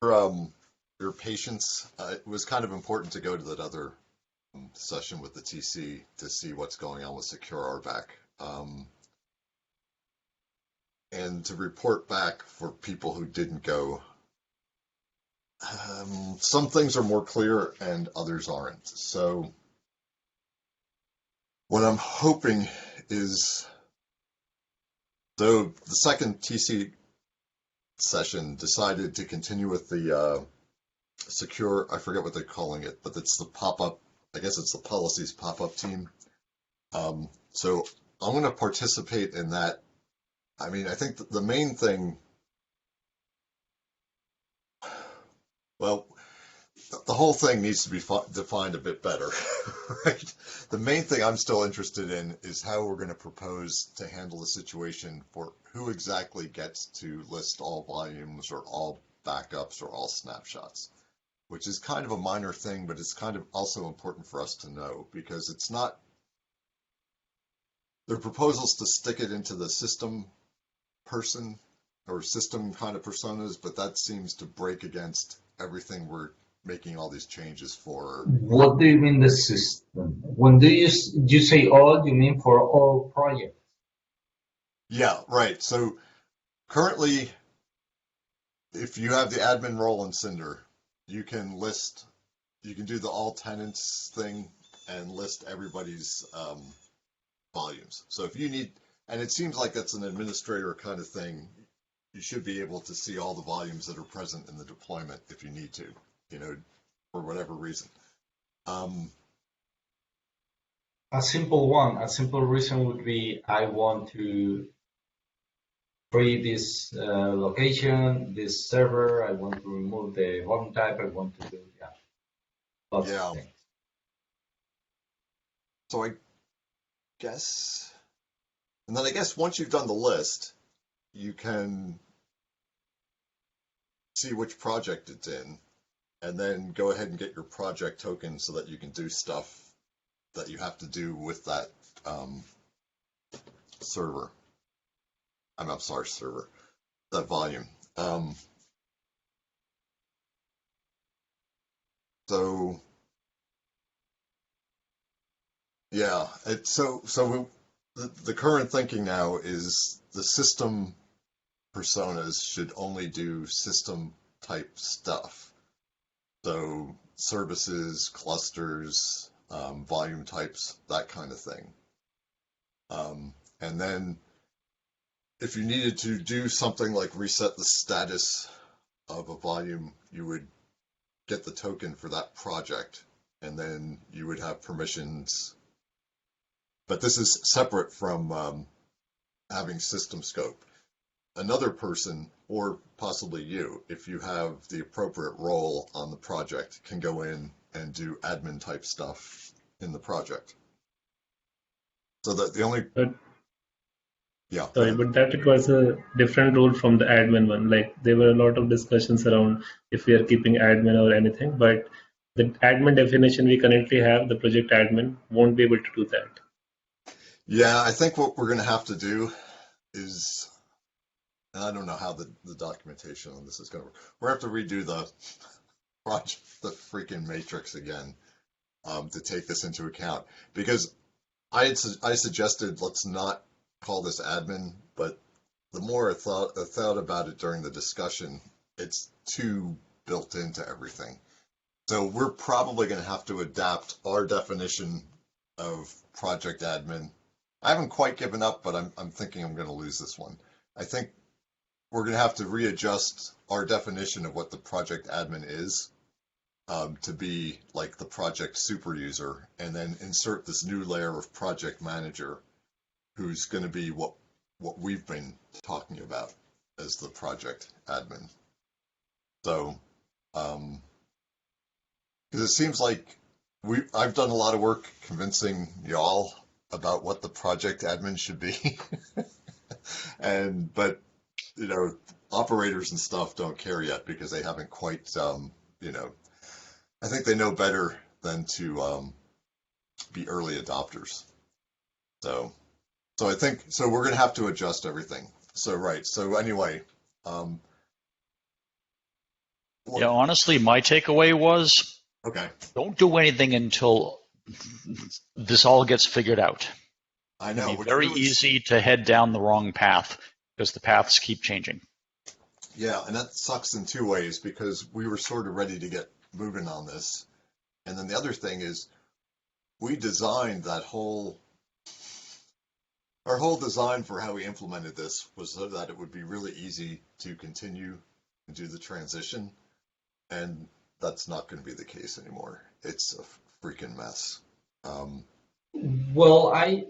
your, your patience. It was kind of important to go to that other session with the TC to see what's going on with Secure RBAC. And to report back for people who didn't go. Some things are more clear and others aren't. So what I'm hoping is, so the second TC session decided to continue with the secure, I forget what they're calling it, but it's the pop-up, I guess it's the policies pop-up team. So I'm going to participate in that. I mean, I think the main thing, well, the whole thing needs to be defined a bit better, right? The main thing I'm still interested in is how we're going to propose to handle the situation for who exactly gets to list all volumes or all backups or all snapshots, which is kind of a minor thing, but it's kind of also important for us to know because it's not, there are proposals to stick it into the system person or system kind of personas, but that seems to break against everything we're making all these changes for. What do you mean the system? When do you say all, you mean for all projects? Yeah, right. So currently, if you have the admin role in Cinder, you can do the all tenants thing and list everybody's volumes. So if you need, and it seems like that's an administrator kind of thing, you should be able to see all the volumes that are present in the deployment if you need to, for whatever reason. A simple reason would be I want to free this location, this server, I want to remove the home type, I want to do, lots of things. So I guess, and then I guess once you've done the list, you can see which project it's in, and then go ahead and get your project token so that you can do stuff that you have to do with that server. I'm sorry, server, that volume. So yeah, the current thinking now is the system personas should only do system type stuff. So services, clusters, volume types, that kind of thing. And then if you needed to do something like reset the status of a volume, you would get the token for that project, and then you would have permissions. But this is separate from having system scope. Another person, or possibly you, if you have the appropriate role on the project, can go in and do admin type stuff in the project. So that the only... Yeah. Sorry, but that requires a different role from the admin one. Like there were a lot of discussions around if we are keeping admin or anything, but the admin definition we currently have, the project admin, won't be able to do that. Yeah, I think what we're going to have to do is, and I don't know how the documentation on this is going to work. We're going to have to redo the project, the freaking matrix again, to take this into account, because I suggested let's not call this admin, but the more I thought about it during the discussion, it's too built into everything. So we're probably going to have to adapt our definition of project admin. I haven't quite given up, but I'm thinking I'm going to lose this one. I think we're going to have to readjust our definition of what the project admin is to be like the project super user, and then insert this new layer of project manager, who's going to be what we've been talking about as the project admin. So, because it seems like I've done a lot of work convincing y'all about what the project admin should be, but operators and stuff don't care yet because they haven't quite, I think they know better than to be early adopters. So I think, we're going to have to adjust everything. So, right. So anyway, Well, Yeah, honestly, my takeaway was okay, don't do anything until this all gets figured out. I It know. can be Which very really, easy to head down the wrong path because the paths keep changing. yeah, and that sucks in two ways because we were sort of ready to get moving on this, and then the other thing is we designed our whole design for how we implemented this was so that it would be really easy to continue and do the transition, and that's not going to be the case anymore. It's a freaking mess. Um, Well, I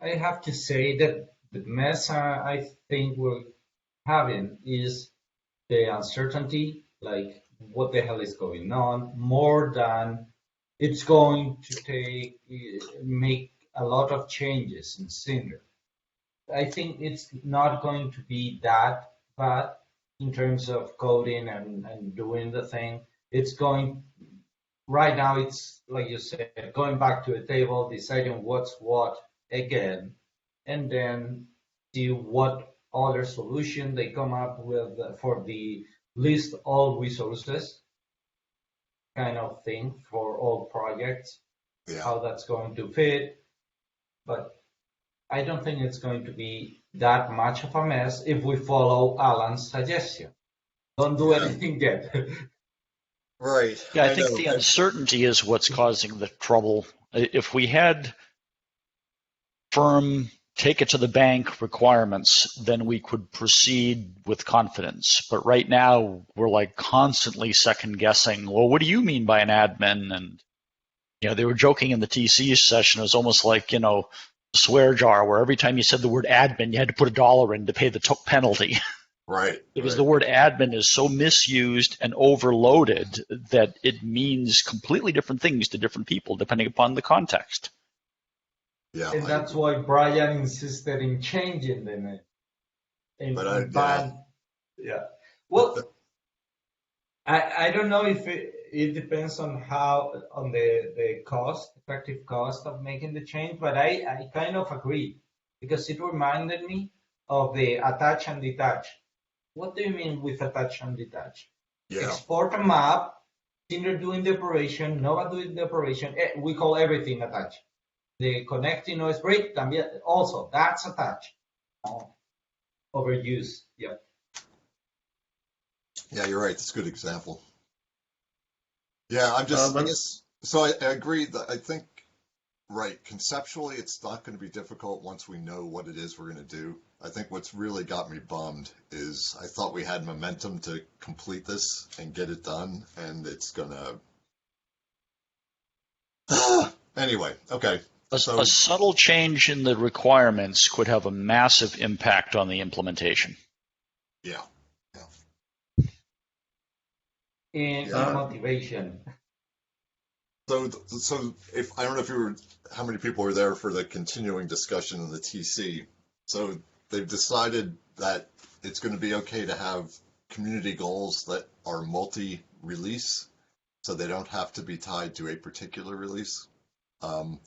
have to say that the mess I think we're having is the uncertainty, like what the hell is going on, more than it's going to make a lot of changes in Cinder. I think it's not going to be that bad in terms of coding and doing the thing. It's going right now, it's like you said, going back to a table, deciding what's what again, and then see what other solution they come up with for the list all resources kind of thing for all projects, yeah, how that's going to fit. But I don't think it's going to be that much of a mess if we follow Alan's suggestion. Don't do yeah, anything yet. right. Yeah, I I think know. the uncertainty is what's causing the trouble. If we had firm take it to the bank requirements, then we could proceed with confidence. But right now, we're like constantly second guessing. Well, what do you mean by an admin? And they were joking in the TC session. It was almost like a swear jar where every time you said the word admin, you had to put $1 in to pay the penalty. Right, Because right. the word admin is so misused and overloaded that it means completely different things to different people depending upon the context. Yeah, And I that's agree. why Brian insisted in changing the name. But And yeah, ban, yeah. the, Well, I don't know if it depends on the cost, effective cost of making the change, but I kind of agree because it reminded me of the attach and detach. What do you mean with attach and detach? yeah, Export a map, Tinder doing the operation, Nova doing the operation. We call everything attach. The connecting noise break también also that's attach. Overuse. Yeah. yeah. You're right. That's a good example. Yeah, I One guess. So I agree that I think, right, conceptually, it's not going to be difficult once we know what it is we're going to do. I think what's really got me bummed is I thought we had momentum to complete this and get it done, and it's gonna. Anyway, okay. A So subtle change in the requirements could have a massive impact on the implementation. yeah, In yeah. uh, motivation. So if I don't know if you were how many people were there for the continuing discussion in the TC. So they've decided that it's going to be okay to have community goals that are multi-release, so they don't have to be tied to a particular release. Um,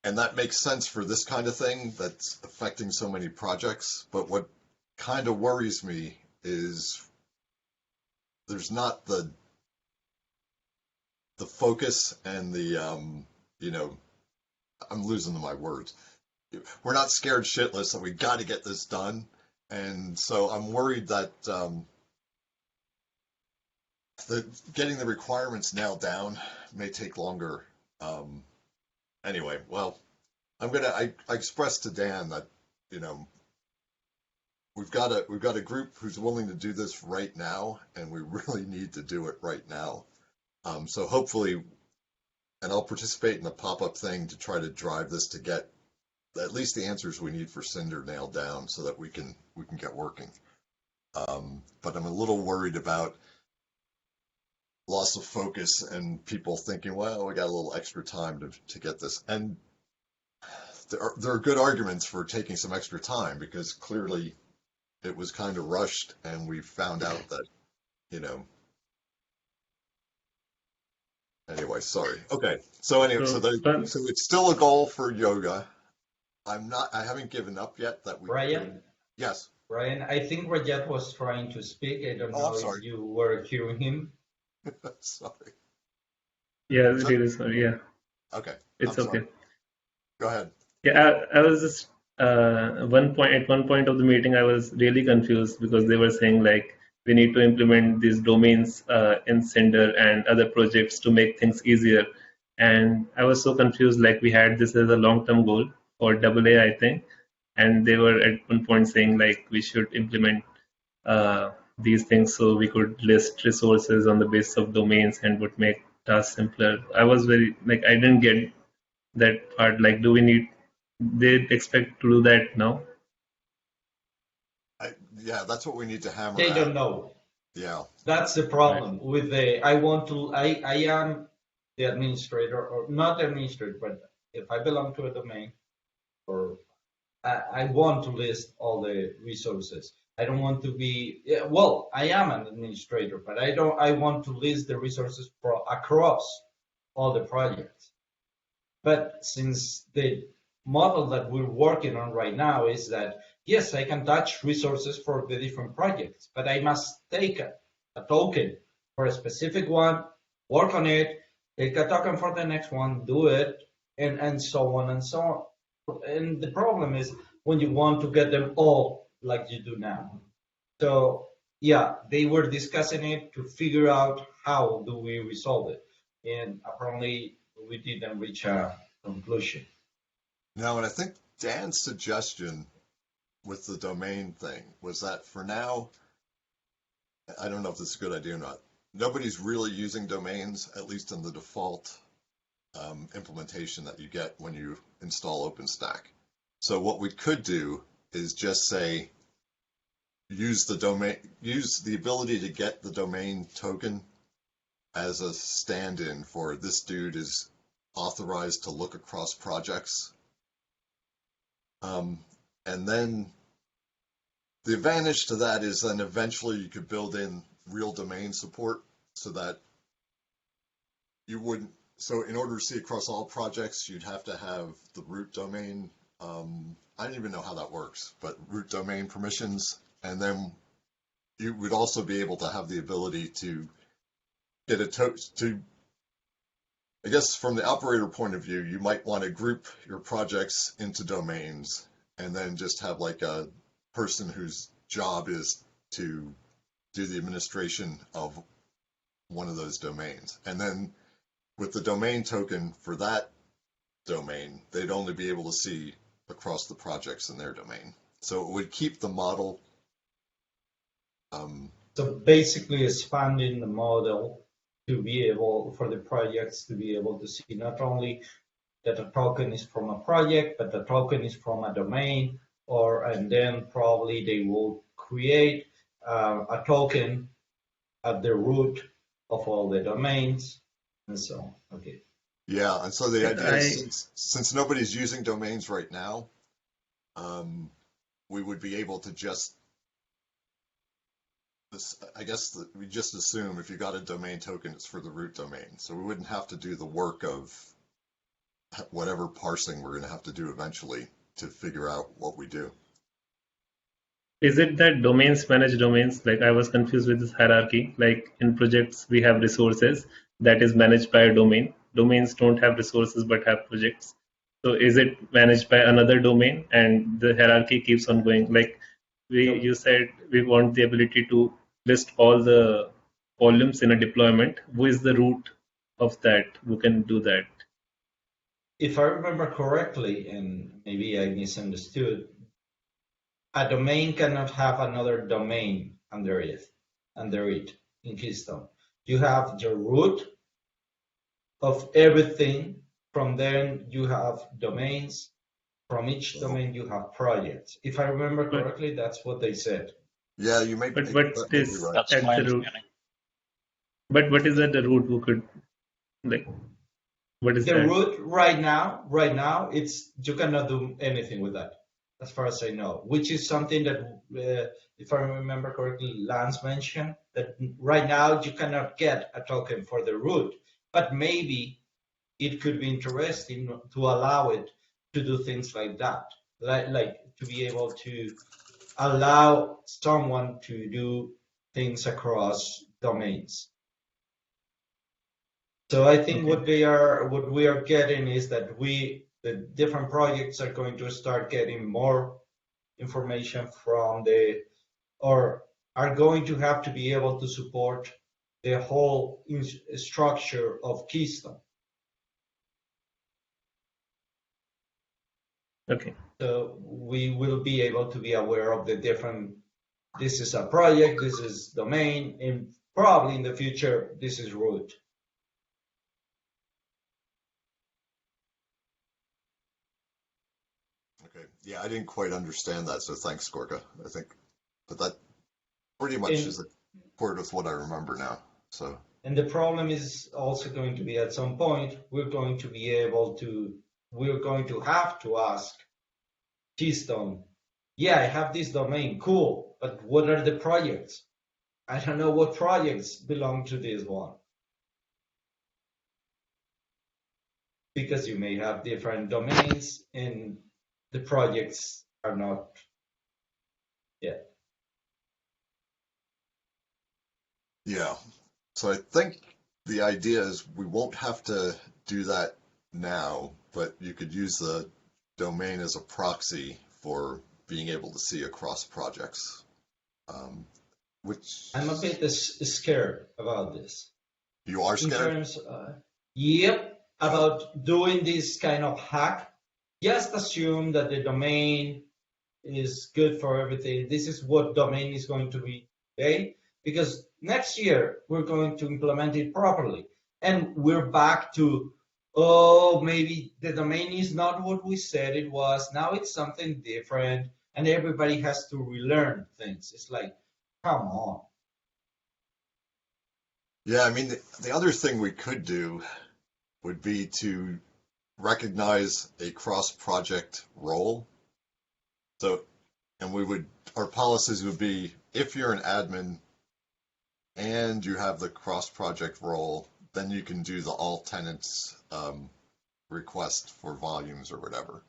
and that makes sense for this kind of thing that's affecting so many projects. But what kind of worries me is there's not the focus and you know, I'm losing my words. We're not scared shitless that we got to get this done, and so I'm worried that getting the requirements nailed down may take longer. Um, anyway, well, I expressed to Dan that you know we've got a group who's willing to do this right now, and we really need to do it right now. So hopefully, and I'll participate in the pop-up thing to try to drive this to get at least the answers we need for Cinder nailed down so that we can get working. But I'm a little worried about loss of focus and people thinking, well, we got a little extra time to get this. And there are good arguments for taking some extra time because clearly it was kind of rushed and we found out that, you know, anyway, sorry. Okay. So anyway, so one so it's still a goal for yoga. I haven't given up yet that we could, Brian, Yes. Brian, I think Rajat was trying to speak. I don't Oh, I'm know sorry. if you were hearing him. Sorry. Yeah, really sorry. Yeah, Okay. it's I'm sorry. okay. Go ahead. Yeah, I was just at one point of the meeting, I was really confused because they were saying like we need to implement these domains in Cinder and other projects to make things easier. And I was so confused, like we had this as a long-term goal for AA, I think, and they were at one point saying like we should implement these things so we could list resources on the basis of domains and would make tasks simpler. I was very like I didn't get that part. Like, do we need? They expect to do that now? Yeah, that's what we need to hammer They don't out. know. Yeah. That's the Right. problem with the, I am the administrator, or not the administrator, but if I belong to a domain, or I want to list all the resources. I don't want to be, yeah, well, I am an administrator, but I want to list the resources across all the projects. But since the model that we're working on right now is that, yes, I can touch resources for the different projects, but I must take a token for a specific one, work on it, take a token for the next one, do it, and so on and so on. And the problem is when you want to get them all like you do now. So yeah, they were discussing it to figure out how do we resolve it. And apparently we didn't reach a conclusion. Now, and I think Dan's suggestion with the domain thing was that for now, I don't know if this is a good idea or not. Nobody's really using domains, at least in the default implementation that you get when you install OpenStack. So what we could do is just say, use the ability to get the domain token as a stand-in for this dude is authorized to look across projects. And then the advantage to that is then eventually you could build in real domain support so that you wouldn't. So in order to see across all projects, you'd have to have the root domain. I don't even know how that works, but root domain permissions. And then you would also be able to have the ability to get I guess from the operator point of view, you might want to group your projects into domains and then just have like a person whose job is to do the administration of one of those domains. And then with the domain token for that domain, they'd only be able to see across the projects in their domain. So it would keep the model. So basically expanding the model to be able, for the projects to be able to see not only that a token is from a project, but the token is from a domain, and then probably they will create a token at the root of all the domains and so on. Okay. Yeah, and so the idea I is since nobody's using domains right now, we would be able to just, I guess we just assume if you got a domain token, it's for the root domain. So we wouldn't have to do the work of whatever parsing we're going to have to do eventually to figure out what we do. Is it that domains manage domains? Like I was confused with this hierarchy. Like in projects, we have resources that is managed by a domain. Domains don't have resources but have projects. So is it managed by another domain and the hierarchy keeps on going? Like you said, we want the ability to list all the columns in a deployment. Who is the root of that? Who can do that? If I remember correctly, and maybe I misunderstood, a domain cannot have another domain under it in Keystone. You have the root of everything. From then you have domains. From each domain you have projects. If I remember But correctly, that's what they said. Yeah, you may be what is right. That's at my the root? understanding. But what is at the root? Who could like? What is The that? root right now, it's you cannot do anything with that, as far as I know. Which is something that, if I remember correctly, Lance mentioned that right now you cannot get a token for the root, but maybe it could be interesting to allow it to do things like that, like to be able to allow someone to do things across domains. So I think Okay. what we are getting is that the different projects are going to start getting more information from or are going to have to be able to support the whole structure of Keystone. Okay. So we will be able to be aware of the different, this is a project, this is domain, and probably in the future, this is root. Okay. Yeah, I didn't quite understand that, so thanks, Gorka. I think, but that pretty much is accord with what I remember now. So. And the problem is also going to be at some point, we're going to have to ask Keystone, yeah, I have this domain, cool, but what are the projects? I don't know what projects belong to this one. Because you may have different domains and the projects are not yet. Yeah. So I think the idea is we won't have to do that now, but you could use the domain as a proxy for being able to see across projects. Which I'm a bit scared about this. you are In scared? terms, yep, about doing this kind of hack. Just assume that the domain is good for everything. This is what domain is going to be today, because next year we're going to implement it properly. And we're back to, oh, maybe the domain is not what we said it was. Now it's something different, and everybody has to relearn things. It's like, come on. Yeah, I mean, the other thing we could do would be to recognize a cross-project role. So, and our policies would be if you're an admin and you have the cross-project role, then you can do the all tenants request for volumes or whatever.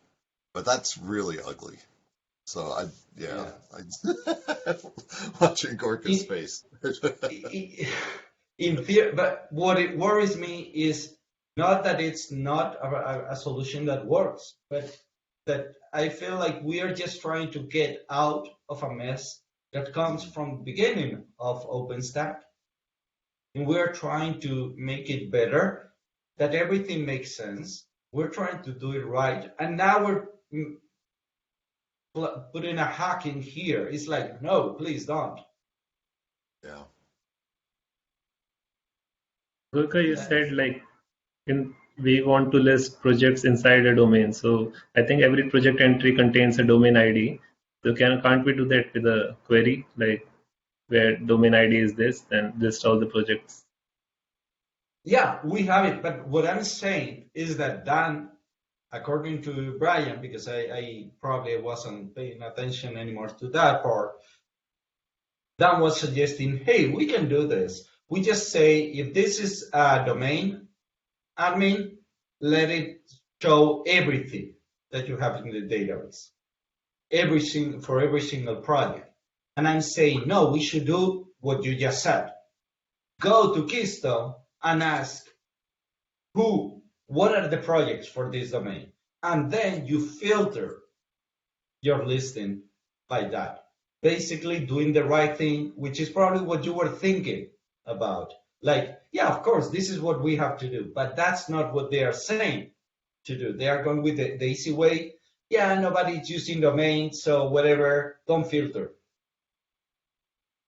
But that's really ugly. So Yeah. Watching Gorka's face. In theory, but what it worries me is not that it's not a solution that works, but that I feel like we are just trying to get out of a mess that comes from the beginning of OpenStack. And we're trying to make it better, that everything makes sense. We're trying to do it right. And now we're putting a hack in here. It's like, no, please don't. Yeah. Gurkha, you said like we want to list projects inside a domain. So I think every project entry contains a domain ID. So can't we do that with a query, like where domain ID is this, then list all the projects? Yeah, we have it. But what I'm saying is that Dan, according to Brian, because I probably wasn't paying attention anymore to that part, Dan was suggesting, hey, we can do this. We just say, if this is a domain admin, let it show everything that you have in the database, for every single project. And I'm saying, no, we should do what you just said. Go to Keystone and ask what are the projects for this domain? And then you filter your listing by that. Basically doing the right thing, which is probably what you were thinking about. Like, yeah, of course, this is what we have to do, but that's not what they are saying to do. They are going with the easy way. Yeah, nobody's using domain, so whatever, don't filter.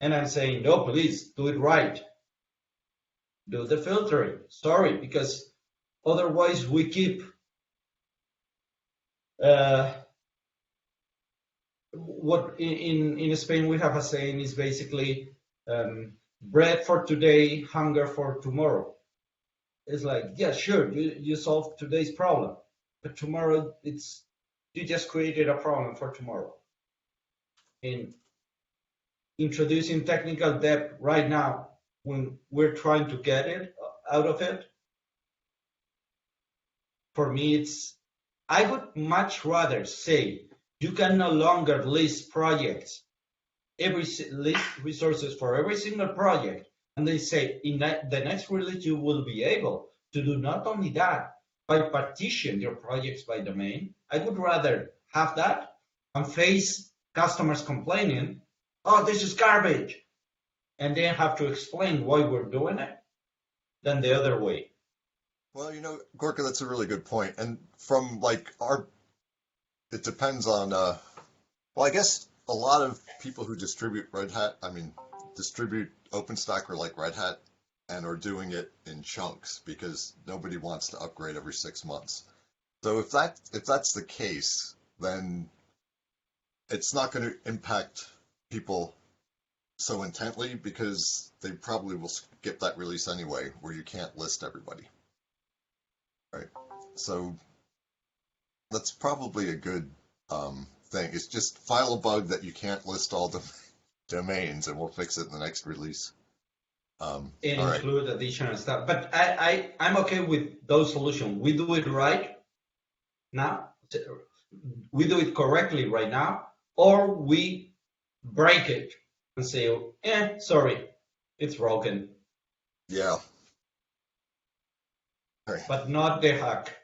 And I'm saying, no, please do it right. Do the filtering. Sorry, because otherwise we keep what in Spain we have a saying is basically bread for today, hunger for tomorrow. It's like, yeah, sure, you solved today's problem, but tomorrow you just created a problem for tomorrow. And introducing technical debt right now when we're trying to get it out of it, for me, I would much rather say You can no longer list projects, list resources for every single project. And they say in the next release, you will be able to do not only that, but partition your projects by domain. I would rather have that and face customers complaining, oh, this is garbage, and then have to explain why we're doing it, than the other way. Well, Gorka, that's a really good point. And from like it depends on, well, I guess a lot of people who distribute distribute OpenStack or like Red Hat and are doing it in chunks because nobody wants to upgrade every 6 months. So if that's the case, then it's not going to impact people so intently because they probably will skip that release anyway, where you can't list everybody. Right. So that's probably a good thing. It's just file a bug that you can't list all the domains, and we'll fix it in the next release. And include additional stuff. But I'm okay with those solutions. We do it right now. We do it correctly right now, or we break it and say, sorry, it's broken. Yeah. All right. But not the hack.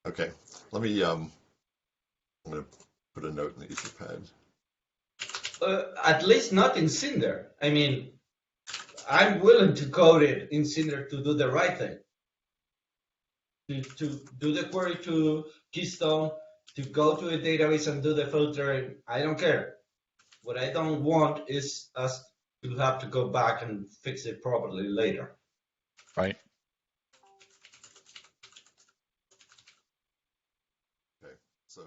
Okay. Let me, I'm going to put a note in the Etherpad. At least not in Cinder. I mean, I'm willing to code it in Cinder to do the right thing. To do the query to Keystone, to go to a database and do the filtering. I don't care. What I don't want is us to have to go back and fix it properly later. Right. Okay, so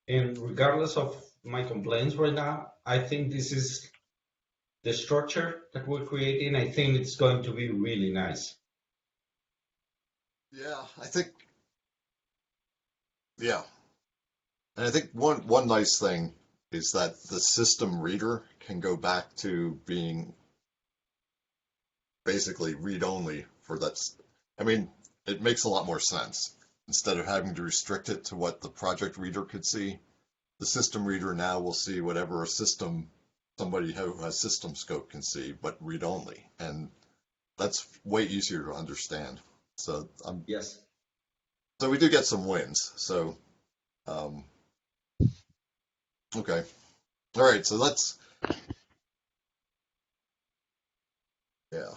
and regardless of my complaints right now, I think this is the structure that we're creating. I think it's going to be really nice. yeah, and I think one nice thing is that the system reader can go back to being basically read-only for that. I mean, it makes a lot more sense. Instead of having to restrict it to what the project reader could see, the system reader now will see whatever somebody who has system scope can see, but read-only. And that's way easier to understand. So yes. So we do get some wins. So okay. All right, so let's yeah.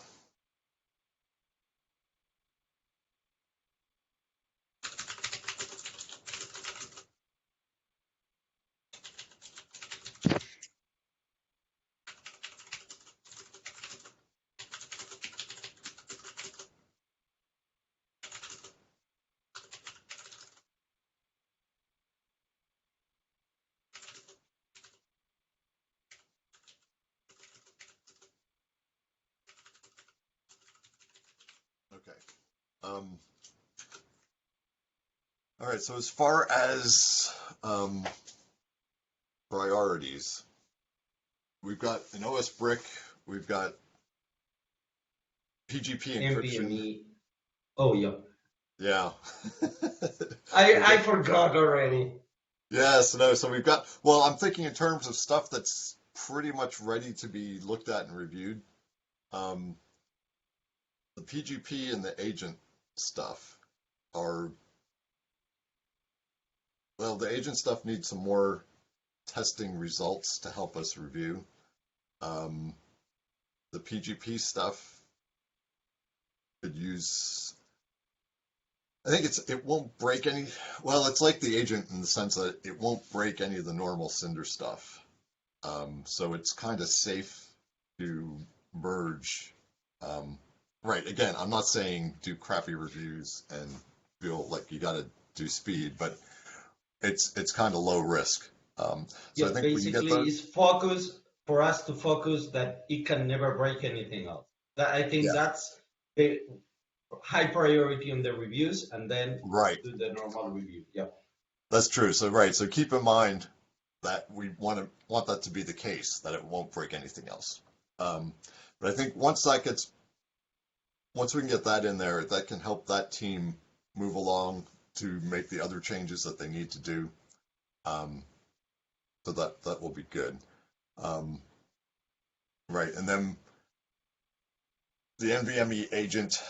Okay. All right, so as far as priorities, we've got an OS brick, we've got PGP encryption. Nvme. Oh, yeah. Yeah. I forgot already. Yes, no, so we've got, well, I'm thinking in terms of stuff that's pretty much ready to be looked at and reviewed. The PGP and the agent stuff are, well, the agent stuff needs some more testing results to help us review. The PGP stuff could use, I think it won't break any, well, it's like the agent in the sense that it won't break any of the normal Cinder stuff. So it's kind of safe to merge. Right, again, I'm not saying do crappy reviews and feel like you got to do speed, but it's kind of low risk. So yeah, I think basically it's focus for us to focus that it can never break anything else. I think that's the high priority on the reviews, and then right. do the normal review. Yeah, That's true. So right, so keep in mind that we want that to be the case, that it won't break anything else. But I think once we can get that in there, that can help that team move along to make the other changes that they need to do. So that will be good. Right, and then the Nvme agent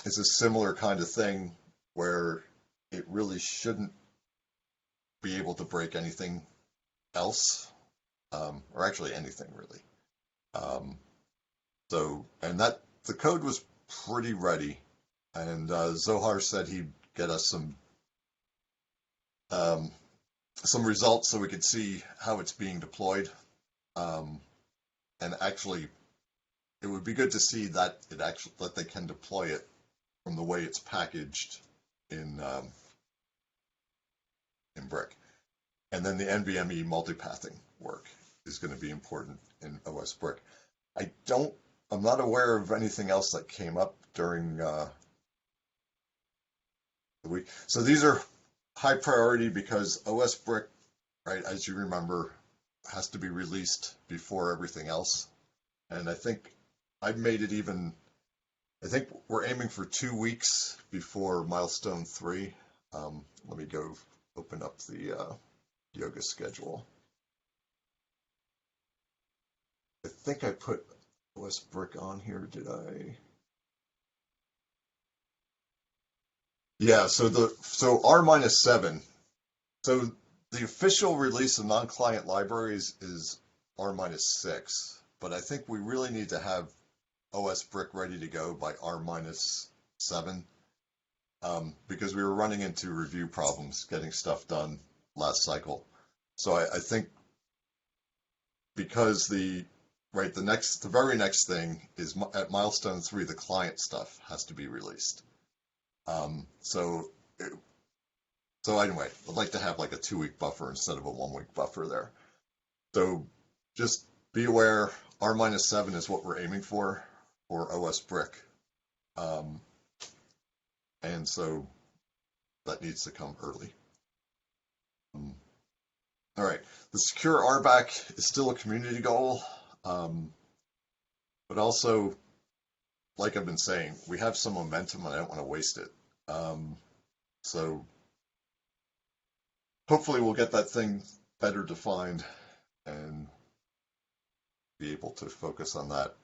is a similar kind of thing where it really shouldn't be able to break anything else, or actually anything really. And that the code was pretty ready, and Zohar said he'd get us some results so we could see how it's being deployed. And actually, it would be good to see that that they can deploy it from the way it's packaged in Brick. And then the Nvme multipathing work is going to be important in OS Brick. I'm not aware of anything else that came up during the week. So these are high priority because OS Brick, right, as you remember, has to be released before everything else. And I think I've made it even, I think we're aiming for 2 weeks before milestone 3. Let me go open up the yoga schedule. I think I put OS Brick on here, did I? Yeah, so R-7. So the official release of non-client libraries is R-6, but I think we really need to have OS Brick ready to go by R-7, because we were running into review problems getting stuff done last cycle. So I think because the very next thing is at milestone 3, the client stuff has to be released. So anyway, I'd like to have like a 2-week buffer instead of a 1-week buffer there. So just be aware, R-7 is what we're aiming for OS Brick. And so that needs to come early. All right, the secure RBAC is still a community goal, but also, like I've been saying, we have some momentum and I don't want to waste it. So hopefully we'll get that thing better defined and be able to focus on that.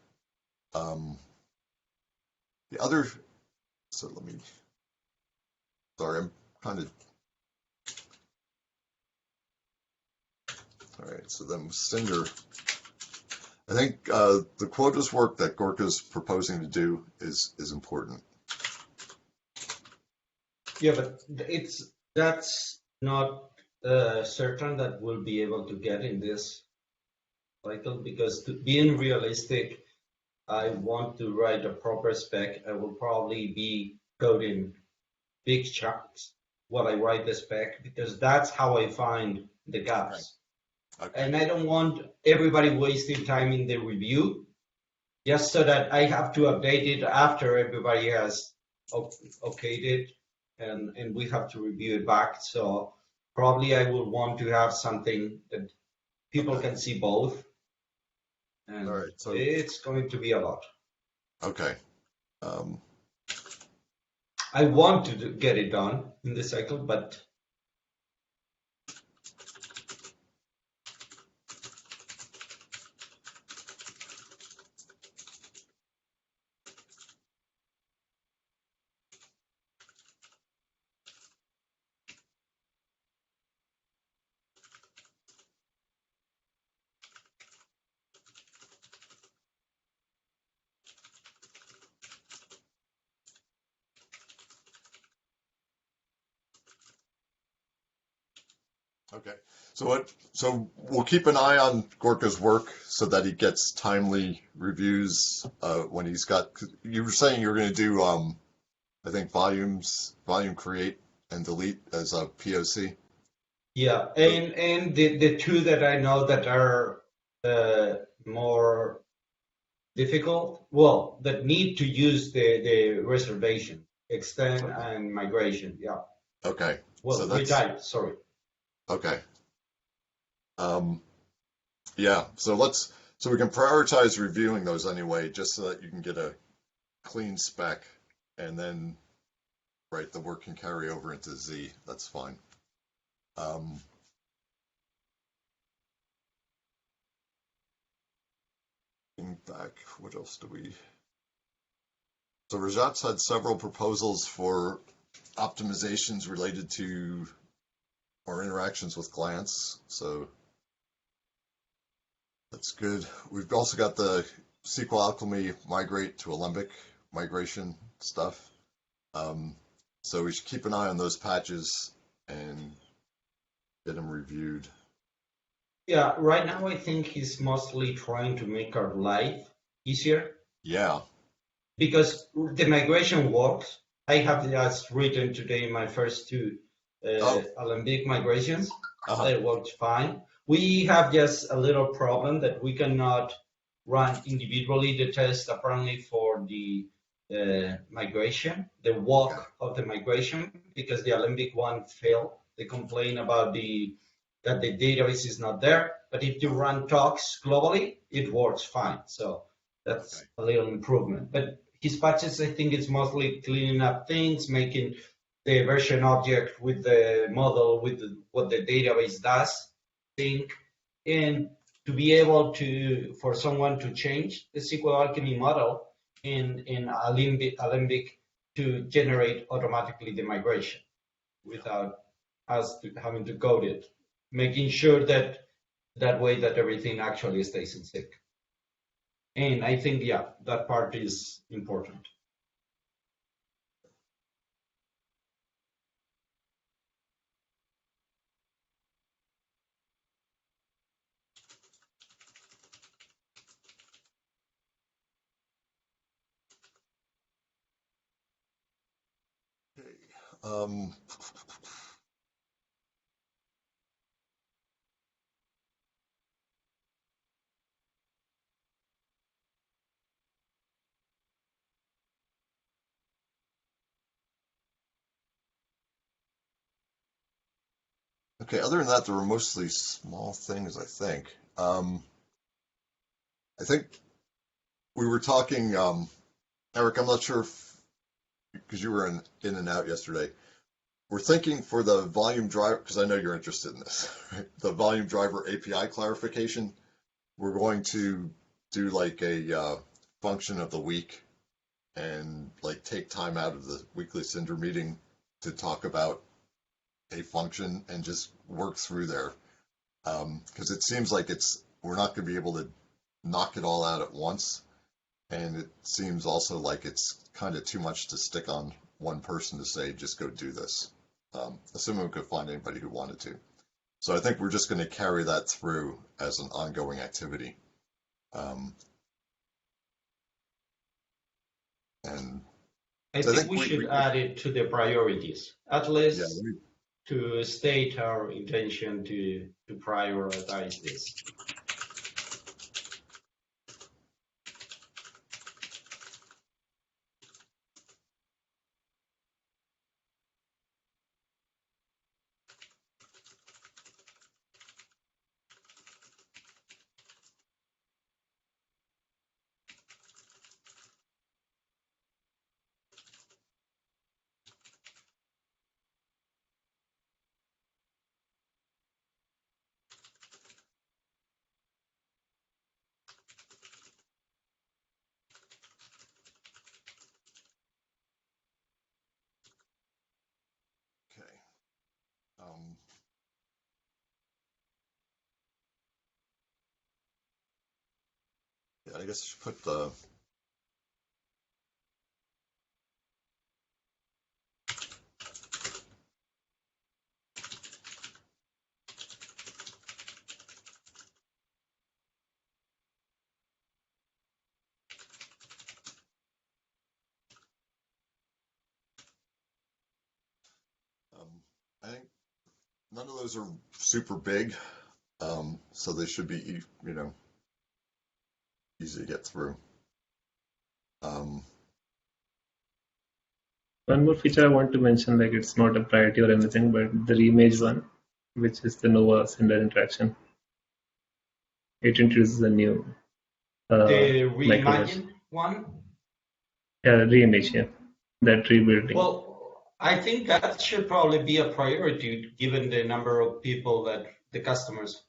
Sorry, I'm kind of, all right, so then Cinder, I think the quotas work that Gorka's proposing to do is important. Yeah, but that's not certain that we'll be able to get in this cycle, because being realistic, I want to write a proper spec. I will probably be coding big chunks while I write the spec, because that's how I find the gaps. Okay. And I don't want everybody wasting time in the review, just so that I have to update it after everybody has okayed it, and we have to review it back. So probably I will want to have something that people can see both. And all right, so it's going to be a lot. Okay. I want to get it done in this cycle, but okay. So we'll keep an eye on Gorka's work so that he gets timely reviews when he's got. You were saying you were going to do, I think, volume create and delete as a POC. Yeah, and the two that I know that are more difficult, well, that need to use the reservation, extend, and migration. Yeah. Okay. Well, so retype. Sorry. Okay. Yeah, so we can prioritize reviewing those anyway, just so that you can get a clean spec, and then, right, the work can carry over into Z. That's fine. Back, what else do we? So Rajat's had several proposals for optimizations related to our interactions with clients, so that's good. We've also got the SQL Alchemy migrate to Alembic migration stuff. So we should keep an eye on those patches and get them reviewed. Yeah, right now I think he's mostly trying to make our life easier. Yeah. Because the migration works. I have just written today my first two Alembic migrations. They worked fine. We have just a little problem that we cannot run individually the test apparently for the migration, the walk of the migration, because the Alembic one failed. They complain about that the database is not there. But if you run talks globally, it works fine. So that's a little improvement. But his patches, I think, it's mostly cleaning up things, making the version object with the model, with what the database does, sync, and to be able for someone to change the SQL Alchemy model in Alembic to generate automatically the migration without us having to code it, making sure that way that everything actually stays in sync. And I think, yeah, that part is important. Okay. Okay, other than that, there were mostly small things, I think. I think we were talking, Eric, I'm not sure if, because you were in and out yesterday, we're thinking for the volume driver, because I know you're interested in this, right? The volume driver API clarification, we're going to do like a function of the week and like take time out of the weekly Cinder meeting to talk about a function and just work through there. Because it seems like we're not going to be able to knock it all out at once. And it seems also like it's kind of too much to stick on one person to say, just go do this. Assuming we could find anybody who wanted to. So I think we're just going to carry that through as an ongoing activity. And I think we should add it to the priorities, at least to state our intention to prioritize this. I guess I should put the I think none of those are super big, so they should be, easy to get through. One more feature I want to mention, like it's not a priority or anything, but the reimage one, which is the Nova Cinder interaction. It introduces a new The microverse. reimagined one? Yeah, reimage, yeah. That rebuilding. Well, I think that should probably be a priority given the number of people that the customers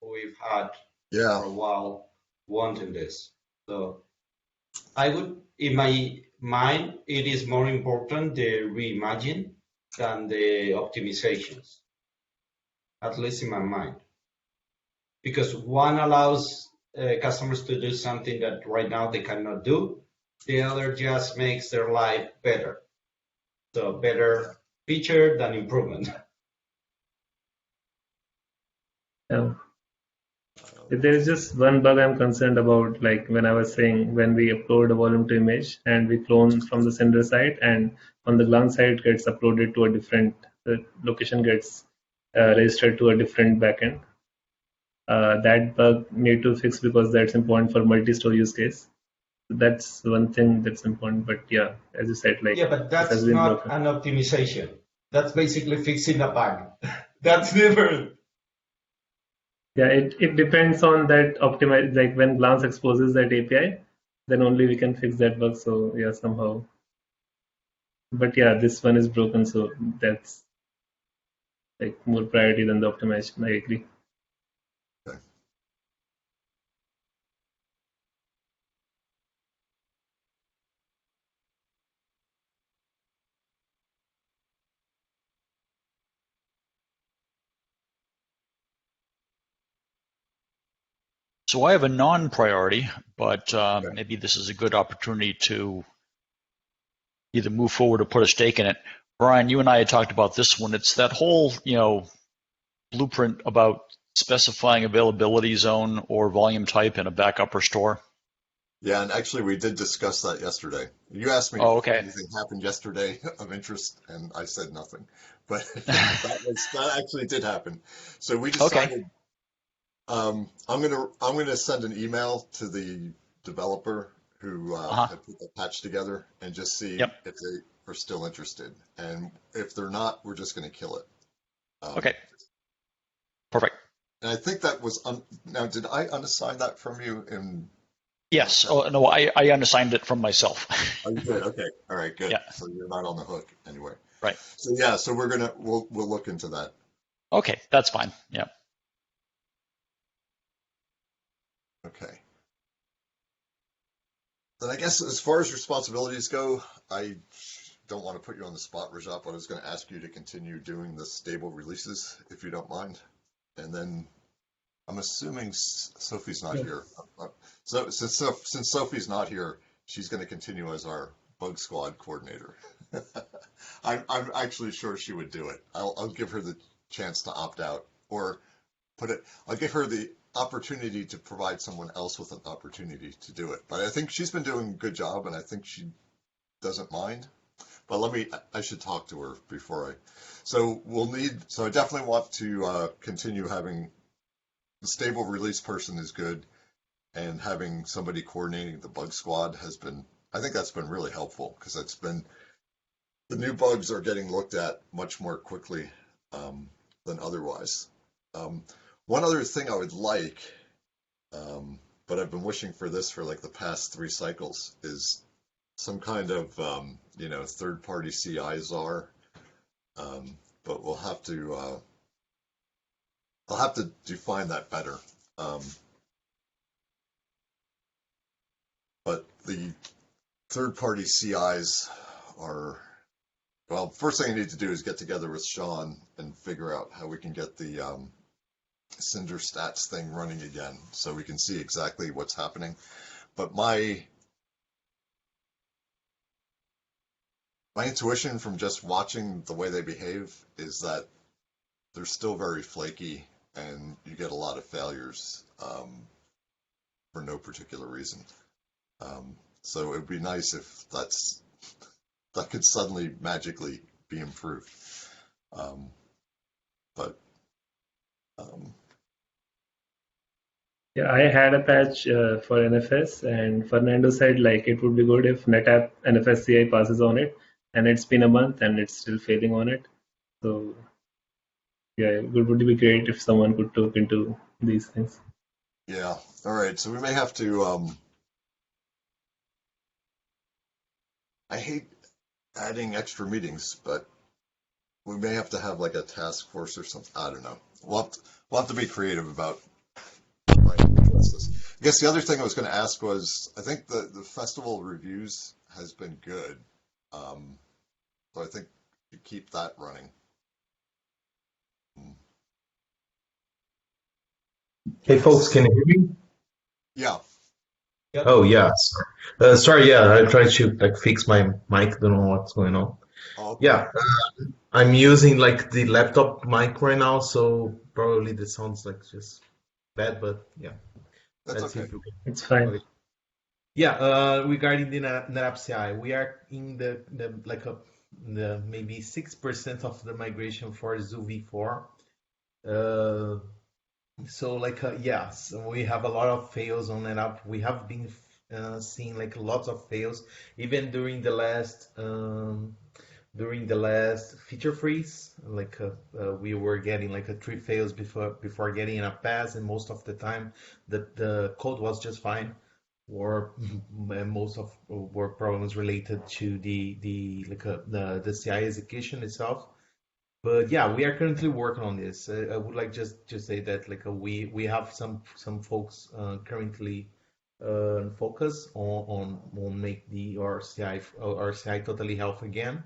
we've had Yeah. for a while wanting this. So I would, in my mind, it is more important the reimagine than the optimizations, at least in my mind. Because one allows customers to do something that right now they cannot do. The other just makes their life better. So better feature than improvement. Yeah. There's just one bug I'm concerned about, like when I was saying, when we upload a volume to image and we clone from the Cinder site, and on the Glance site it gets uploaded to a different location, gets registered to a different backend. That bug need to fix because that's important for multi-store use case. That's one thing that's important. But yeah, as you said, like Yeah, but this has that's been not broken. an optimization. That's basically fixing a bug. That's different. Yeah, it depends on that optimize. Like when Glance exposes that API, then only we can fix that bug. So yeah, somehow. But yeah, this one is broken, so that's like more priority than the optimization. I agree. Okay. So I have a non-priority, but maybe this is a good opportunity to either move forward or put a stake in it. Brian, you and I had talked about this one. It's that whole, blueprint about specifying availability zone or volume type in a backup or store. Yeah, and actually we did discuss that yesterday. You asked me Oh, if okay. anything happened yesterday of interest, and I said nothing. But that actually did happen. So we Okay. decided I'm gonna send an email to the developer who had put the patch together and just see Yep. if they are still interested. And if they're not, we're just gonna kill it. Okay. Perfect. And I think that was now. Did I unassign that from you? Yes. Oh, no, I unassigned it from myself. Oh, you did. Okay. All right. Good. Yeah. So you're not on the hook anyway. Right. So yeah. So we'll look into that. Okay, that's fine. Yeah. Okay. Then I guess as far as responsibilities go, I don't want to put you on the spot, Rajat, but I was going to ask you to continue doing the stable releases if you don't mind. And then I'm assuming Sophie's not here. So since Sophie's not here, she's going to continue as our bug squad coordinator. I'm actually sure she would do it. I'll give her the chance to opt out, or I'll give her the opportunity to provide someone else with an opportunity to do it. But I think she's been doing a good job, and I think she doesn't mind. But I should talk to her before so I definitely want to continue having the stable release person is good, and having somebody coordinating the bug squad I think that's been really helpful, because the new bugs are getting looked at much more quickly than otherwise. One other thing I would like, but I've been wishing for this for like the past 3 cycles, is some kind of third-party CI czar. But I'll have to define that better. But the third-party CIs are, well, first thing I need to do is get together with Sean and figure out how we can get the Cinder stats thing running again, so we can see exactly what's happening. But my intuition from just watching the way they behave is that they're still very flaky, and you get a lot of failures for no particular reason. So it would be nice if that could suddenly magically be improved. Yeah, I had a patch for NFS, and Fernando said like it would be good if NetApp NFS CI passes on it, and it's been a month and it's still failing on it. So yeah, it would be great if someone could look into these things. Yeah. All right. So we may have to. I hate adding extra meetings, but we may have to have like a task force or something. I don't know. We'll have to be creative about trying to address this. I guess the other thing I was going to ask was, I think the festival reviews has been good. So I think you keep that running. Hey folks, can you hear me? Yeah. Yep. Oh yeah, sorry. Yeah, I tried to like fix my mic. Don't know what's going on. Okay. Yeah, I'm using like the laptop mic right now, so probably the sounds like just bad. But yeah, That's let's see okay. if we can. It's fine. Okay. Yeah, regarding the NetApp CI, we are in the maybe 6% of the migration for Zoo v4. So yes, we have a lot of fails on NetApp. We have been seeing like lots of fails, even during the last feature freeze. We were getting like 3 fails before getting a pass, and most of the time the code was just fine. Or most of were problems related to the CI execution itself. But yeah, we are currently working on this. I would like just to say that we have some folks currently focus on make our CI totally health again.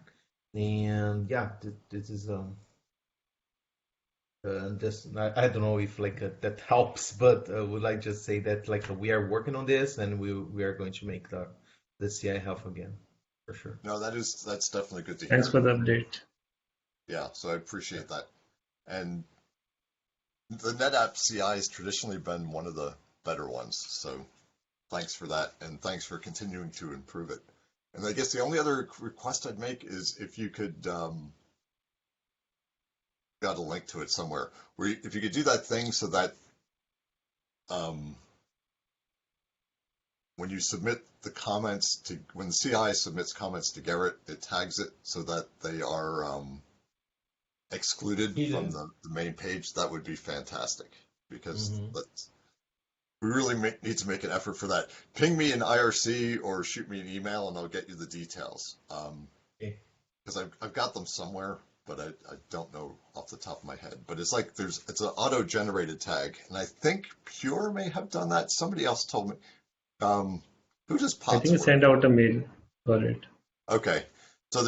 And yeah, this is just I don't know if that helps, but I would like just say that we are working on this, and we are going to make the CI health again for sure. No, that's definitely good to Thanks hear. for the update. Yeah, so I appreciate that. And the NetApp CI has traditionally been one of the better ones, so thanks for that, and thanks for continuing to improve it. And I guess the only other request I'd make is if you could, got a link to it somewhere, where if you could do that thing so that when you submit the comments when the CI submits comments to Garrett, it tags it so that they are excluded from the main page. That would be fantastic, because we really need to make an effort for that. Ping me in IRC or shoot me an email and I'll get you the details. Because I've got them somewhere, but I don't know off the top of my head. But it's like it's an auto-generated tag, and I think Pure may have done that. Somebody else told me. Who does I think POTS you work? sent out a mail for it. Okay. So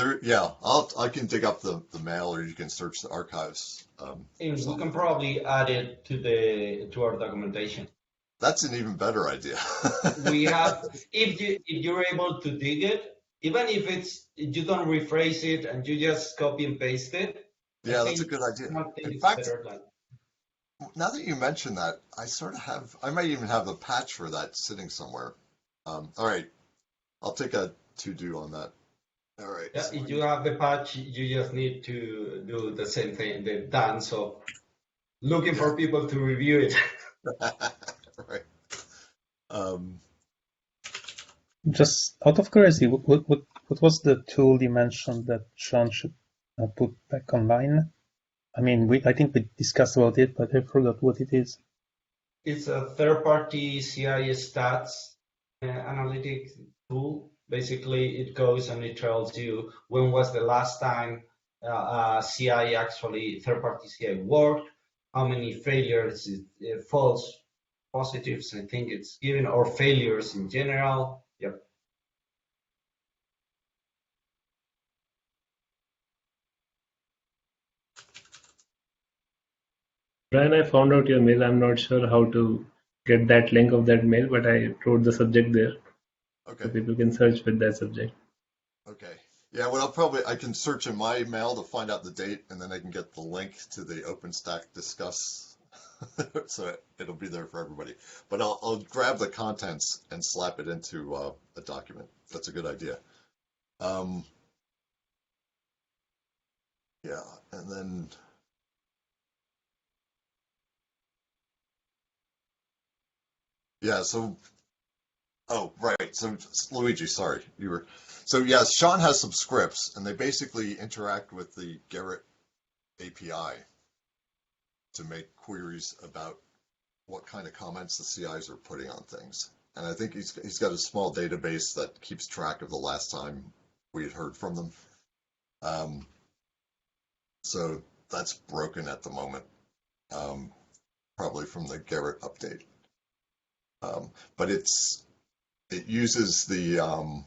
I can dig up the mail, or you can search the archives. And we can probably add it to our documentation. That's an even better idea. We have, if you're able to dig it, even if you don't rephrase it and you just copy and paste it. Yeah, that's a good idea. In fact, now that you mention that, I might even have a patch for that sitting somewhere. All right, I'll take a to-do on that. All right. Yeah, if you have the patch, you just need to do the same thing they've done. So looking for people to review it. Right. Just out of curiosity, what was the tool you mentioned that Sean should put back online? I mean, I think we discussed about it, but I forgot what it is. It's a third-party CI stats analytics tool. Basically, it goes and it tells you when was the last time CI actually third-party CI worked, how many failures, false positives, I think it's given, or failures in general. Yep. Brian, I found out your mail. I'm not sure how to get that link of that mail, but I wrote the subject there. Okay. So people can search with that subject. Okay. Yeah, I can search in my mail to find out the date, and then I can get the link to the OpenStack discuss. So it'll be there for everybody. But I'll grab the contents and slap it into a document. That's a good idea. Yeah, and then right. So Luigi, sorry, yes, Sean has some scripts, and they basically interact with the Garrett API. to make queries about what kind of comments the CIs are putting on things. And I think he's got a small database that keeps track of the last time we had heard from them. So that's broken at the moment, probably from the Garrett update. But it uses the,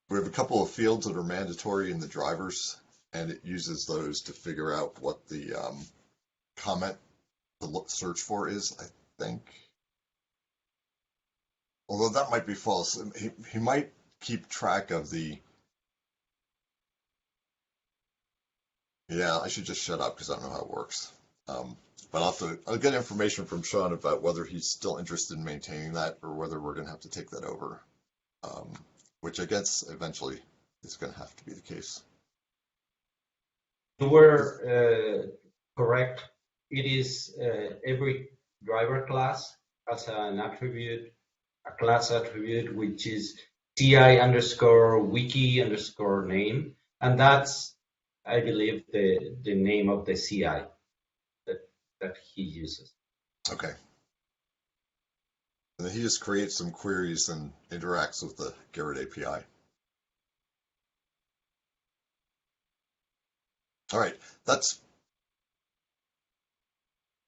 we have a couple of fields that are mandatory in the drivers, and it uses those to figure out what the comment to search for is, I think. Although that might be false. He might keep track of the, yeah, I should just shut up because I don't know how it works. But I'll get information from Sean about whether he's still interested in maintaining that or whether we're going to have to take that over, which I guess eventually is going to have to be the case. You were correct. It is every driver class has an attribute, a class attribute, which is CI_wiki_name. And that's, I believe, the name of the CI that he uses. Okay. And then he just creates some queries and interacts with the Garrett API. All right,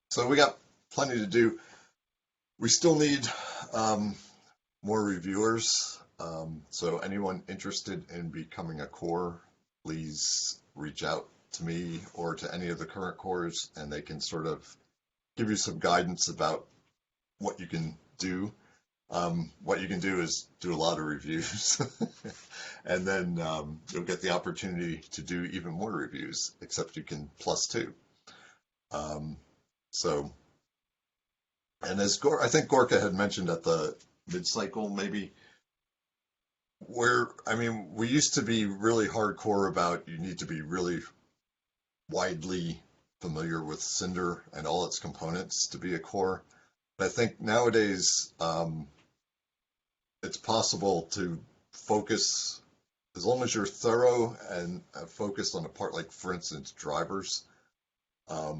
so we got plenty to do. We still need more reviewers. So anyone interested in becoming a core, please reach out to me or to any of the current cores, and they can sort of give you some guidance about what you can do. What you can do is do a lot of reviews, and then you'll get the opportunity to do even more reviews, except you can +2. So, and as I think Gorka had mentioned at the mid-cycle, maybe, we used to be really hardcore about you need to be really widely familiar with Cinder and all its components to be a core. But I think nowadays it's possible to focus, as long as you're thorough and focused on a part like, for instance, drivers. I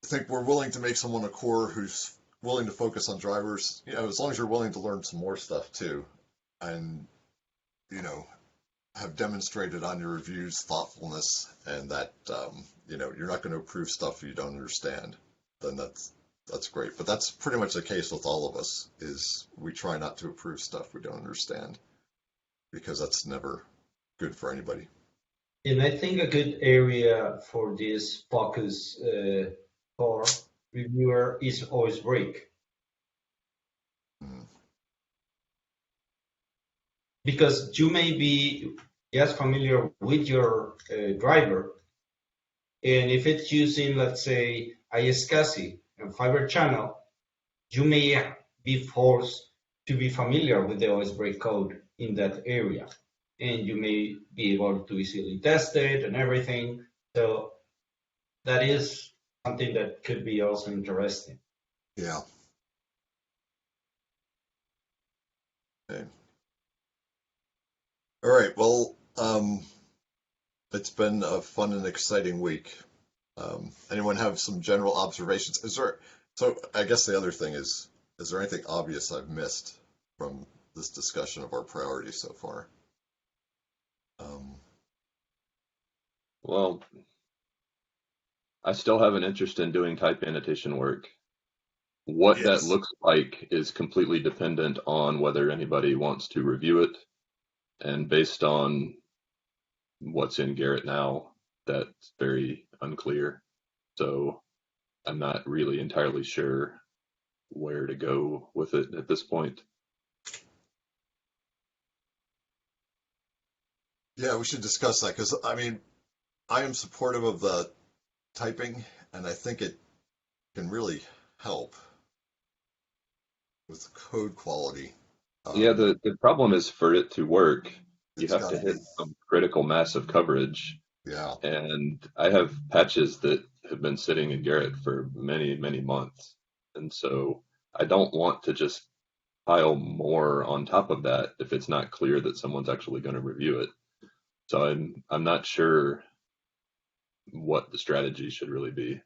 think we're willing to make someone a core who's willing to focus on drivers, as long as you're willing to learn some more stuff too, and, have demonstrated on your reviews thoughtfulness, and that, you're not going to approve stuff you don't understand, then that's great. But that's pretty much the case with all of us, is we try not to approve stuff we don't understand, because that's never good for anybody. And I think a good area for this focus core reviewer is OS break. Because you may be just familiar with your driver, and if it's using, let's say, iSCSI and Fiber Channel, you may be forced to be familiar with the OS break code in that area, and you may be able to easily test it and everything. So that is something that could be also interesting. Yeah. Okay. All right. Well, it's been a fun and exciting week. Anyone have some general observations? So I guess the other thing is there anything obvious I've missed from this discussion of our priorities so far? Well, I still have an interest in doing type annotation work. What Yes. that looks like is completely dependent on whether anybody wants to review it. And based on what's in Garrett now, that's very unclear. So I'm not really entirely sure where to go with it at this point. Yeah, we should discuss that, because I am supportive of the typing, and I think it can really help with code quality. Yeah, the problem is, for it to work, you It's have to gotta hit be. some critical mass of coverage. Yeah. And I have patches that have been sitting in Garrett for many, many months. And so I don't want to just pile more on top of that if it's not clear that someone's actually going to review it. So I'm not sure what the strategy should really be.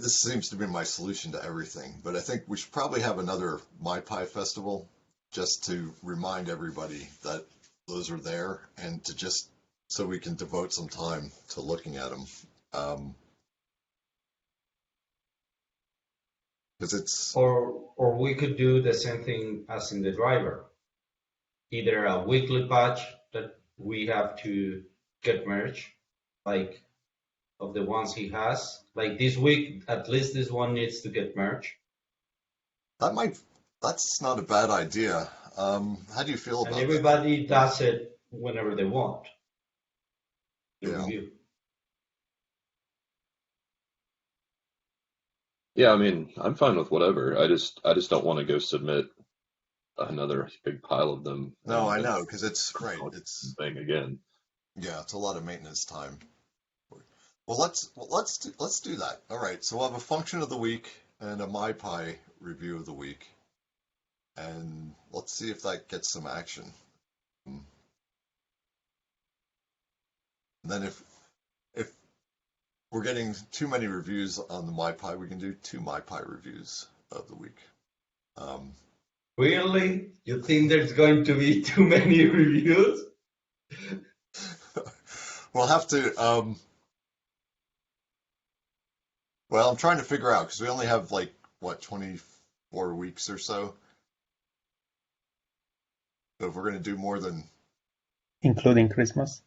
This seems to be my solution to everything, but I think we should probably have another MyPy festival just to remind everybody that those are there and to just so we can devote some time to looking at them. Because it's or we could do the same thing as in the driver, either a weekly patch that we have to get merged, like of the ones he has, like this week, at least this one needs to get merged. that's not a bad idea. How do you feel And about everybody does it whenever they want. The Yeah. review. Yeah, I mean, I'm fine with whatever. I just don't want to go submit another big pile of them. that? No, I and know, because it's right. It's thing again. yeah, it's a lot of maintenance time. Well, let's do that. All right. So we'll have a function of the week and a MyPy review of the week, and let's see if that gets some action. And then if we're getting too many reviews on the MyPy, we can do 2 MyPy reviews of the week. Really? You think there's going to be too many reviews? We'll have to. Well, I'm trying to figure out because we only have like what 24 weeks or so. So if we're going to do more than including Christmas.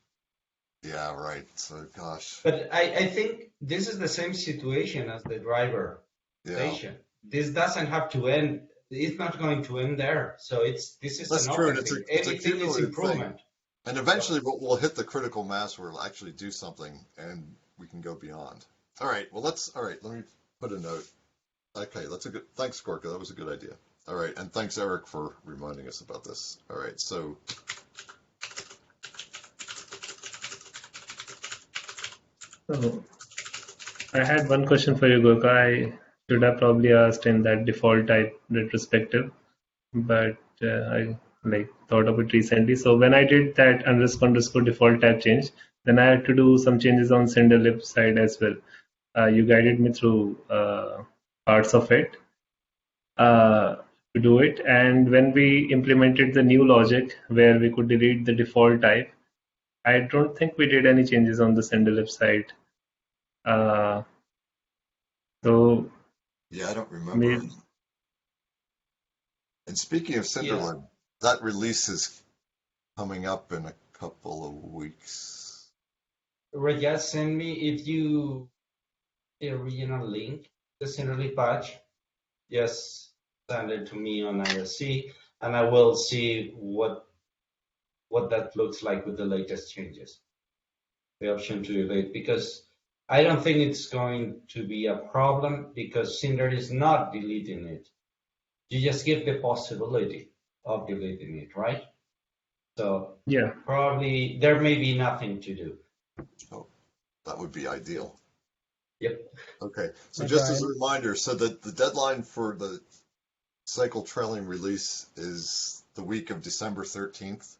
yeah, right. So gosh, But I think this is the same situation as the driver yeah, station. This doesn't have to end. It's not going to end there. So this is that's an true. open And it's thing. a Everything is cumulative thing. improvement. And eventually we'll hit the critical mass where it'll actually do something and we can go beyond. All right. Well, let me put a note. Okay. Thanks, Gorka. That was a good idea. All right. And thanks, Eric, for reminding us about this. All right. So, So I had one question for you, Gorka. I should have probably asked in that default type retrospective, but I thought of it recently. So when I did that underscore default type change, then I had to do some changes on Cinderlib side as well. You guided me through parts of it to do it. And when we implemented the new logic where we could delete the default type, I don't think we did any changes on the Cinderlib side. So yeah, I don't remember. maybe, And speaking of Cinderlib, that release is coming up in a couple of weeks. Just send me the original link, the Cinderly patch. Just send it to me on IRC, and I will see what that looks like with the latest changes. The option to delete, because I don't think it's going to be a problem because Cinder is not deleting it. You just give the possibility of deleting it, right? So yeah. probably there may be nothing to do. Oh, that would be ideal. Yep. Okay. So Hey, just as a Brian. reminder, so the deadline for the cycle trailing release is the week of December 13th,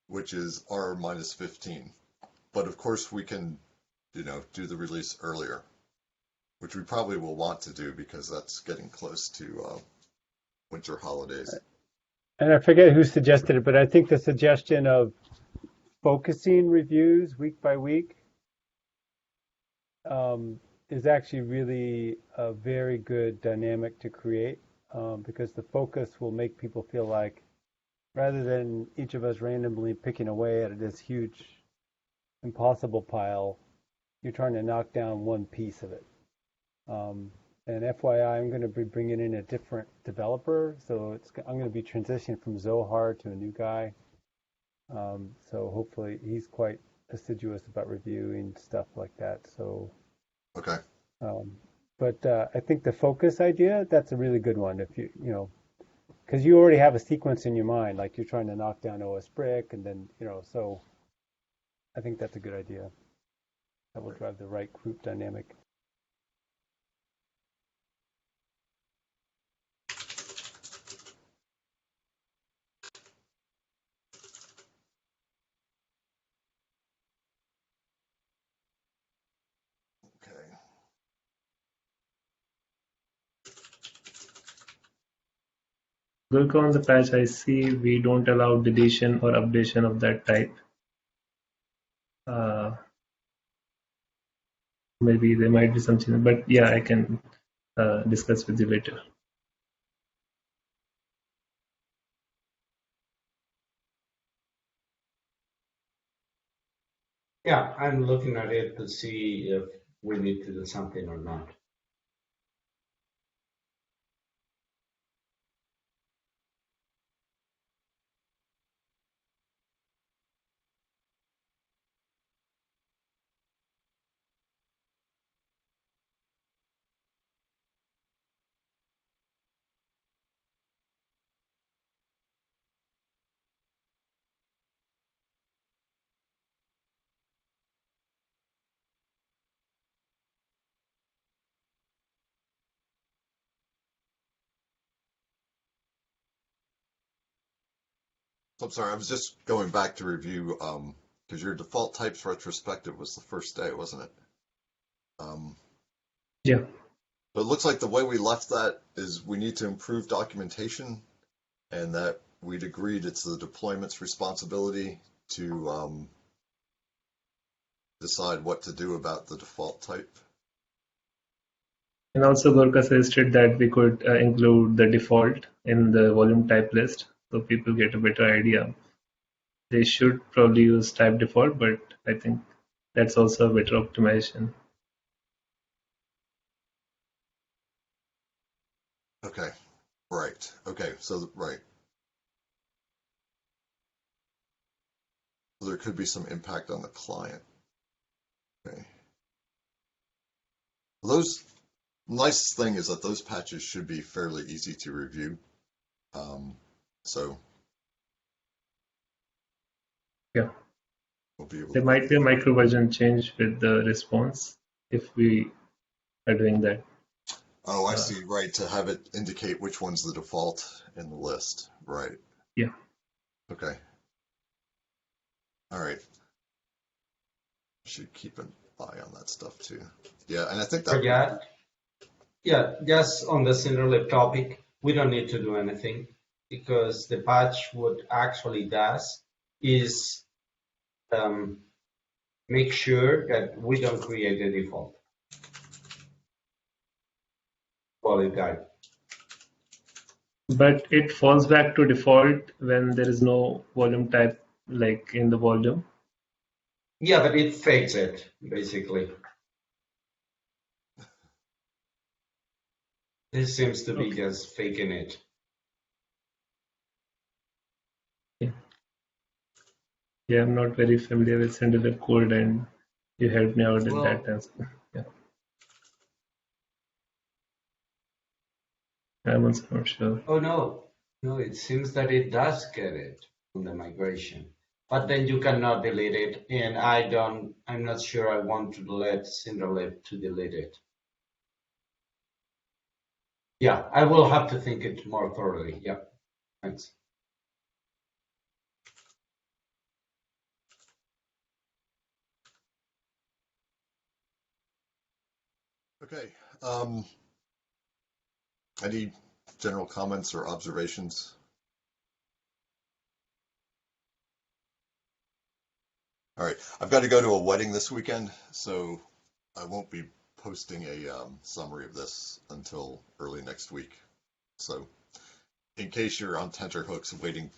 which is R minus 15. But of course we can, do the release earlier, which we probably will want to do because that's getting close to winter holidays. And I forget who suggested it, but I think the suggestion of focusing reviews week by week is actually really a very good dynamic to create because the focus will make people feel like rather than each of us randomly picking away at this huge impossible pile, you're trying to knock down one piece of it. And FYI, I'm going to be bringing in a different developer, so I'm going to be transitioning from Zohar to a new guy. So hopefully he's quite assiduous about reviewing stuff like that. So, Okay. But I think the focus idea, that's a really good one. If because you already have a sequence in your mind, like you're trying to knock down OS brick, and then so I think that's a good idea. That will drive the right group dynamic. Gurkha, on the patch, I see we don't allow deletion or updation of that type. Maybe there might be some changes, but yeah, I can discuss with you later. Yeah, I'm looking at it to see if we need to do something or not. So I'm sorry, I was just going back to review, because your default types retrospective was the first day, wasn't it? Yeah. But it looks like the way we left that is we need to improve documentation, and that we'd agreed it's the deployment's responsibility to decide what to do about the default type. And also Gurkha suggested that we could include the default in the volume type list so people get a better idea. They should probably use type default, but I think that's also a better optimization. Okay, right. Okay, so right. So there could be some impact on the client. Okay. Those nice thing is that those patches should be fairly easy to review. So Yeah. we'll be able There to might be a micro version change with the response if we are doing that. Oh, I see. Right, to have it indicate which one's the default in the list. Right. Yeah. Okay. All right. Should keep an eye on that stuff too. Yeah, and I think that. Yeah, just on the Cinderlib topic, we don't need to do anything because the patch what actually does is make sure that we don't create a default volume type. But it falls back to default when there is no volume type like in the volume. Yeah, but it fakes it basically. This seems to be just faking it. Yeah, I'm not very familiar with Cinderlib code, and you helped me out in that answer. Yeah. I'm also not sure. Oh no, it seems that it does get it from the migration, but then you cannot delete it, and I'm not sure I want to let Cinderlib to delete it. Yeah, I will have to think it more thoroughly. Yeah, thanks. Okay. Any general comments or observations? All right. I've got to go to a wedding this weekend, so I won't be posting a summary of this until early next week. So in case you're on tenterhooks waiting,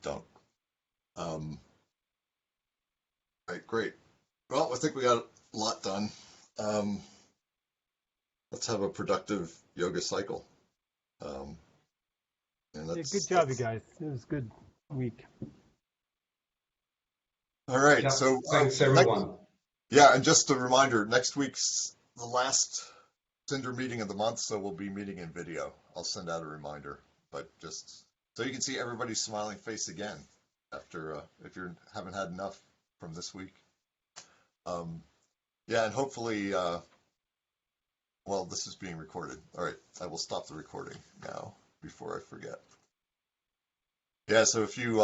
don't. All right, great. Well, I think we got a lot done. Let's have a productive yoga cycle. And Yeah, good job, you guys. It was a good week. All right, Yeah, so thanks everyone. Yeah, and just a reminder, next week's the last Cinder meeting of the month, so we'll be meeting in video. I'll send out a reminder, but just so you can see everybody's smiling face again after if you haven't had enough from this week. Yeah, and hopefully, well, this is being recorded. All right, I will stop the recording now before I forget. Yeah, so if you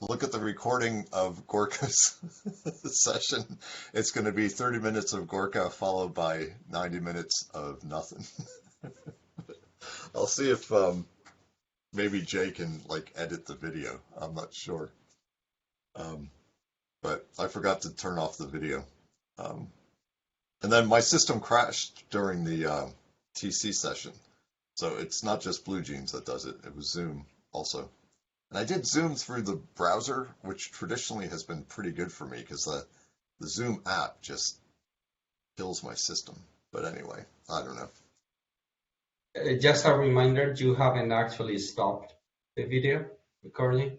look at the recording of Gorka's session, it's going to be 30 minutes of Gorka followed by 90 minutes of nothing. I'll see if maybe Jay can like edit the video. I'm not sure. But I forgot to turn off the video. And then my system crashed during the TC session. So it's not just BlueJeans that does it. It was Zoom also. And I did Zoom through the browser, which traditionally has been pretty good for me because the Zoom app just kills my system. But anyway, I don't know. Just a reminder, you haven't actually stopped the video recording.